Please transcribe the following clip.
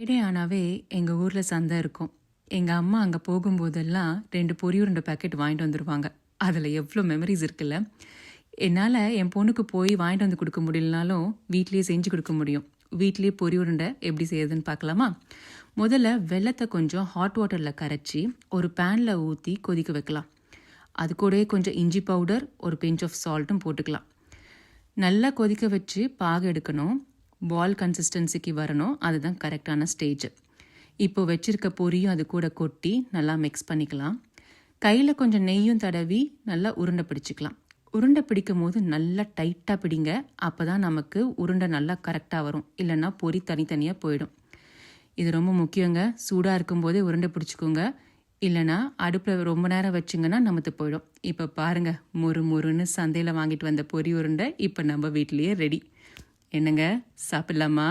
Friday ஆனாவே எங்கள் ஊரில் சந்தை இருக்கும். எங்கள் அம்மா அங்கே போகும்போதெல்லாம் 2 பொரி உருண்டை பேக்கெட் வாங்கிட்டு வந்துடுவாங்க. அதில் எவ்வளோ மெமரிஸ் இருக்குல்ல. என்னால் என் பொண்ணுக்கு போய் வாங்கிட்டு வந்து கொடுக்க முடியலனாலும் வீட்லேயே செஞ்சு கொடுக்க முடியும். வீட்லேயே பொரி உருண்டை எப்படி செய்யுதுன்னு பார்க்கலாமா? முதல்ல வெல்லத்தை கொஞ்சம் ஹாட் வாட்டரில் கரைச்சி ஒரு பேனில் ஊற்றி கொதிக்க வைக்கலாம். அது கூடவே கொஞ்சம் இஞ்சி பவுடர், ஒரு பிஞ்ச் ஆஃப் சால்ட்டும் போட்டுக்கலாம். நல்லா கொதிக்க வச்சு பாகு எடுக்கணும். பால் கன்சிஸ்டன்சிக்கு வரணும். அதுதான் கரெக்டான ஸ்டேஜ். இப்போ வச்சுருக்க பொரியும் அது கூட கொட்டி நல்லா மிக்ஸ் பண்ணிக்கலாம். கையில் கொஞ்சம் நெய்யும் தடவி நல்லா உருண்டை பிடிச்சிக்கலாம். உருண்டை பிடிக்கும் போது நல்லா டைட்டாக பிடிங்க. அப்போ தான் நமக்கு உருண்டை நல்லா கரெக்டாக வரும். இல்லைன்னா பொரி தனித்தனியாக போயிடும். இது ரொம்ப முக்கியங்க. சூடாக இருக்கும்போதே உருண்டை பிடிச்சிக்கோங்க. இல்லைனா அடுப்பில் ரொம்ப நேரம் வச்சிங்கன்னா நமத்து போயிடும். இப்போ பாருங்கள், முறுன்னு சந்தையில் வாங்கிட்டு வந்த பொரி உருண்டை இப்போ நம்ம வீட்லேயே ரெடி. என்னங்க, சாப்பிட்லாமா?